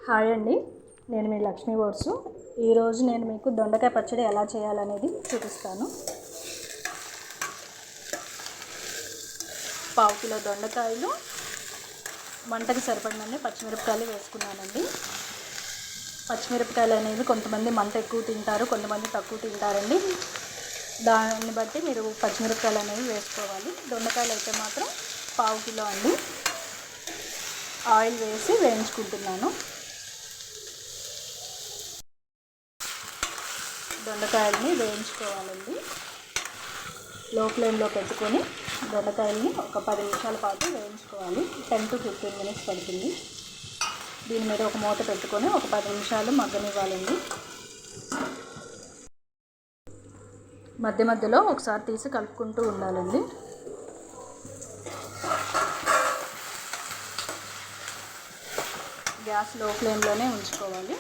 Hi అండి, నేను మీ Lakshmi verse. ఈరోజు నేను మీకు దొండకాయ పచ్చడి ఎలా చేయాలనేది చూపిస్తాను. పావు కిలో దొండకాయలు, మంటకి సరిపడినన్ని పచ్చిమిరపకాయలు వేసుకున్నానండి. పచ్చిమిరపకాయలు అనేవి కొంతమంది మంట ఎక్కువ తింటారు, కొంతమంది తక్కువ తింటారండి. దాన్ని బట్టి మీరు పచ్చిమిరపకాయలు అనేవి వేసుకోవాలి. దొండకాయలు అయితే మాత్రం పావు కిలో అండి. ఆయిల్ వేసి వేయించుకుంటున్నాను. దొండకాయలని వేయించుకోవాలండి. లో ఫ్లేమ్లో పెట్టుకొని దొండకాయలని ఒక 10 నిమిషాల పాటు వేయించుకోవాలి. 10 to 15 minutes పడుతుంది. దీని మీద ఒక మూత పెట్టుకొని ఒక 10 నిమిషాలు మగ్గనివ్వాలండి. మధ్య మధ్యలో ఒకసారి తీసి కలుపుకుంటూ ఉండాలండి. గ్యాస్ లో ఫ్లేమ్లోనే ఉంచుకోవాలి.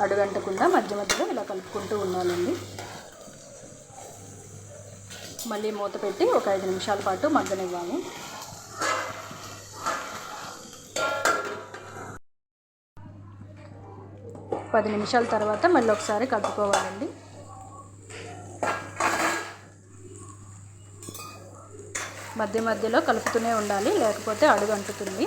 అడుగంటకుండా మధ్య మధ్యలో ఇలా కలుపుకుంటూ ఉండాలండి. మళ్ళీ మూత పెట్టి ఒక 5 నిమిషాల పాటు మగ్గనివ్వాలి. పది నిమిషాల తర్వాత మళ్ళీ ఒకసారి కలుపుకోవాలండి. మధ్య మధ్యలో కలుపుతూనే ఉండాలి, లేకపోతే అడుగంటుతుంది.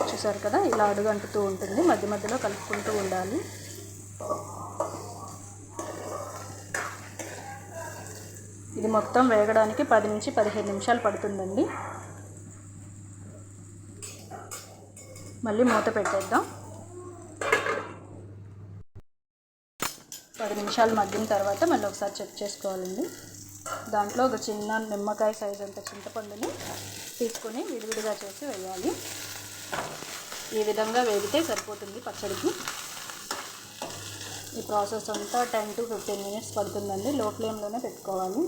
చూసారు కదా, ఇలా అడుగంటుతూ ఉంటుంది. మధ్య మధ్యలో కలుపుకుంటూ ఉండాలి. ఇది మొత్తం వేగడానికి 10 నుంచి 15 నిమిషాలు పడుతుందండి. మళ్ళీ మూత పెట్టేద్దాం. 10 నిమిషాలు మగ్గిన తర్వాత మళ్ళీ ఒకసారి చెక్ చేసుకోవాలండి. దాంట్లో ఒక చిన్న నిమ్మకాయ సైజు అంత చింతపండుని తీసుకొని విడివిడిగా చేసి వేయాలి. ఈ విధంగా వేగితే సరిపోతుంది పచ్చడికి. ఈ ప్రాసెస్ అంతా 10 to 15 minutes పడుతుందండి. లో ఫ్లేమ్లోనే పెట్టుకోవాలి.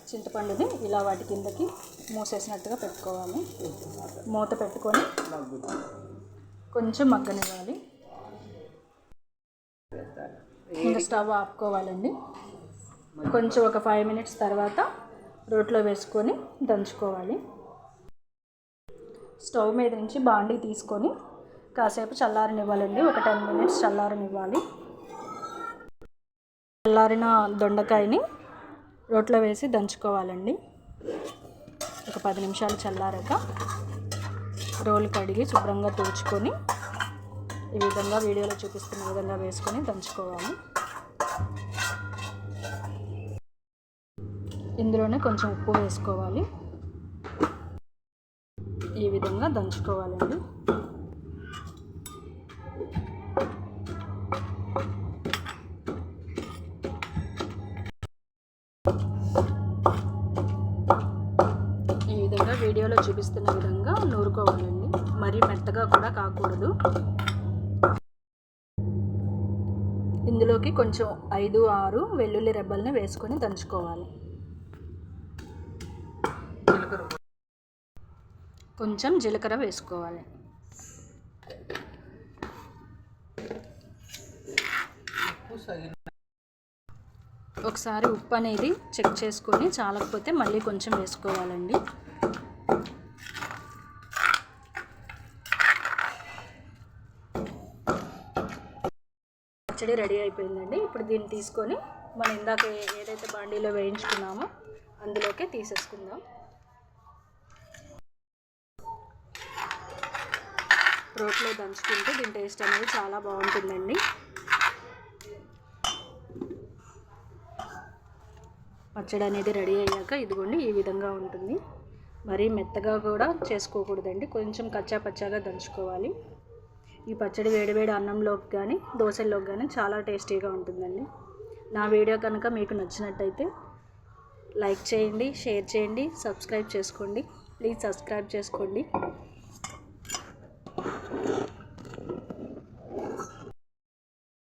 చింతపండుని ఇలా వాటి కిందకి మూసేసినట్టుగా పెట్టుకోవాలి. మూత పెట్టుకొని కొంచెం మగ్గనివ్వాలి. ఇంకా స్టవ్ ఆపుకోవాలండి. కొంచెం ఒక 5 minutes తర్వాత రోట్లో వేసుకొని దంచుకోవాలి. స్టవ్ మీద నుంచి బాండీ తీసుకొని కాసేపు చల్లారనివ్వాలండి. ఒక 10 minutes చల్లారనివ్వాలి. చల్లారిన దొండకాయని రోట్లో వేసి దంచుకోవాలండి. ఒక 10 నిమిషాలు చల్లారాక రోలు కడిగి శుభ్రంగా తుడుచుకొని ఈ విధంగా వీడియోలో చూపిస్తున్న విధంగా వేసుకొని దంచుకోవాలి. ఇందులోనే కొంచెం ఉప్పు వేసుకోవాలి. ఈ విధంగా దంచుకోవాలండి. ఈ విధంగా వీడియోలో చూపిస్తున్న విధంగా నూరుకోవాలండి. మరీ మెత్తగా కూడా కాకూడదు. ఇందులోకి కొంచెం 5-6 వెల్లుల్లి రెబ్బల్ని వేసుకొని దంచుకోవాలి. కొంచెం జీలకర్ర వేసుకోవాలి. ఒకసారి ఉప్పు అనేది చెక్ చేసుకొని చాలకపోతే మళ్ళీ కొంచెం వేసుకోవాలండి. పచ్చడి రెడీ అయిపోయిందండి. ఇప్పుడు దీన్ని తీసుకొని మనం ఇందాక ఏదైతే బాండీలో వేయించుకున్నామో అందులోకే తీసేసుకుందాం. రోట్లో దంచుకుంటే దీని టేస్ట్ అనేది చాలా బాగుంటుందండి. పచ్చడి అనేది రెడీ అయ్యాక ఇదిగోండి ఈ విధంగా ఉంటుంది. మరీ మెత్తగా కూడా చేసుకోకూడదండి, కొంచెం కచ్చా పచ్చాగా దంచుకోవాలి. ఈ పచ్చడి వేడివేడి అన్నంలోకి కానీ దోశల్లోకి కానీ చాలా టేస్టీగా ఉంటుందండి. నా వీడియో కనుక మీకు నచ్చినట్టయితే లైక్ చేయండి, షేర్ చేయండి, సబ్స్క్రైబ్ చేసుకోండి. ప్లీజ్ సబ్స్క్రైబ్ చేసుకోండి.